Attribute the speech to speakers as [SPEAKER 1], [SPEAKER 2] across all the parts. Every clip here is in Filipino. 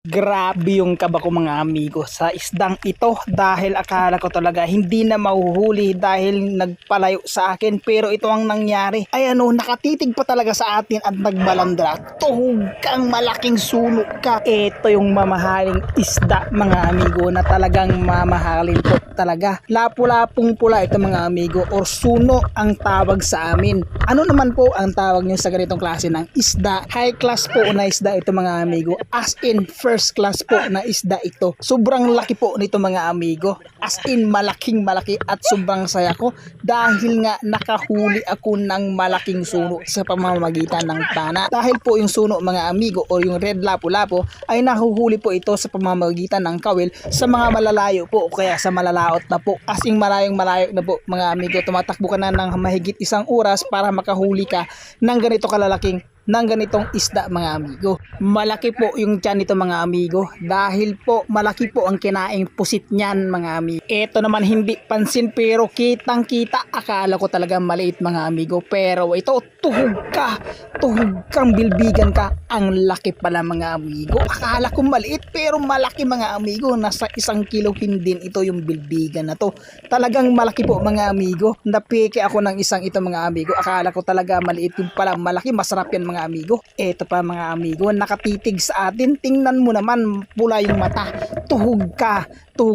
[SPEAKER 1] Grabe yung kaba ko mga amigo sa isdang ito dahil akala ko talaga hindi na mahuhuli dahil nagpalayo sa akin, pero ito ang nangyari. Ay nakatitig pa talaga sa atin at nagbalandra. Tuhog kang malaking suno ka. Ito yung mamahaling isda mga amigo na talagang mamahalin ko talaga. Lapu-lapong pula ito mga amigo, or suno ang tawag sa amin. Ano naman po ang tawag nyo sa ganitong klase ng isda? High class po na isda ito mga amigo, as in first class po na isda ito. Sobrang laki po nito mga amigo, as in malaking malaki, at sobrang saya ko dahil nga nakahuli ako ng malaking suno sa pamamagitan ng pana. Dahil po yung suno mga amigo o yung red lapu-lapu ay nahuhuli po ito sa pamamagitan ng kawil sa mga malalayo po o kaya sa malalaot na po. As in malayong malayo na po mga amigo, tumatakbo ka na ng mahigit 1 oras para makahuli ka ng ganito kalalaking ganitong isda mga amigo. Malaki po yung tiyan nito mga amigo dahil po malaki po ang kinaing pusit niyan mga amigo. Ito naman hindi pansin pero kitang kita, akala ko talaga maliit mga amigo, pero ito tuhog kang bilbigan ka. Ang laki pala mga amigo, akala ko maliit pero malaki mga amigo, nasa 1 kilo din ito yung bilbigan na to. Talagang malaki po mga amigo, napike ako ng isang ito mga amigo, akala ko talaga maliit, yung pala malaki. Masarap yan mga amigo. Eto pa mga amigo, nakatitig sa atin. Tingnan mo naman, pula yung mata. Tuhog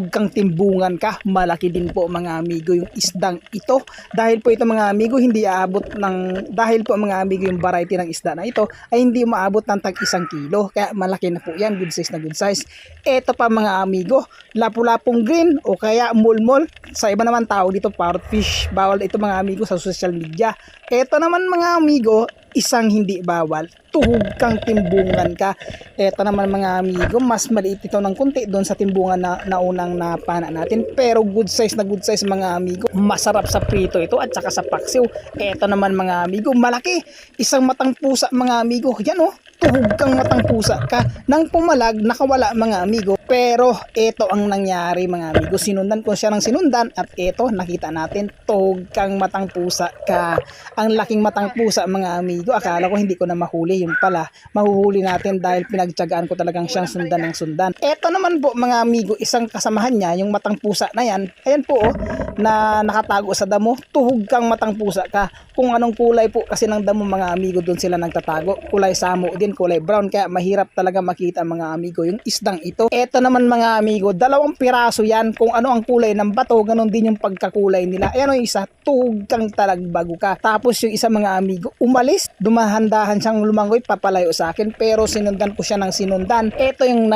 [SPEAKER 1] kang timbungan ka. Malaki din po mga amigo yung isdang ito. Dahil po ito mga amigo, hindi aabot ng, dahil po mga amigo yung variety ng isda na ito ay hindi maabot ng tag 1 kilo. Kaya malaki na po yan, good size na good size. Eto pa mga amigo, lapu-lapong green o kaya mulmol. Sa iba naman tawag dito parrot fish. Bawal ito mga amigo sa social media. Eto naman mga amigo, isang hindi bawal, tuhog kang timbungan ka. Eto naman mga amigo, mas maliit ito ng kunti doon sa timbungan na naunang napana natin, pero good size na good size mga amigo. Masarap sa prito ito at saka sa paksiw. Eto naman mga amigo, malaki, isang matang pusa mga amigo. Yan tuhog kang matang pusa ka. Nang pumalag, nakawala mga amigo. Pero eto ang nangyari mga amigo, sinundan ko siya ng sinundan at eto nakita natin, tuhog kang matang pusa ka. Ang laking matang pusa mga amigo, akala ko hindi ko na mahuli, yun pala mahuhuli natin dahil pinagtiyagaan ko talagang siyang sundan ng sundan. Eto naman po mga amigo, isang kasamahan niya, yung matang pusa na yan, ayan po na nakatago sa damo. Tuhog kang matang pusa ka. Kung anong kulay po kasi ng damo mga amigo, doon sila nagtatago. Kulay samo din, kulay brown, kaya mahirap talaga makita mga amigo yung isdang ito. Eto naman mga amigo, 2 piraso yan. Kung ano ang kulay ng bato, ganun din yung pagkakulay nila. Ayan yung isa, tuhog kang talagbago ka. Tapos yung isa mga amigo, umalis, dumahandahan siyang lumangoy papalayo sa akin, pero sinundan ko siya ng sinundan. Eto yung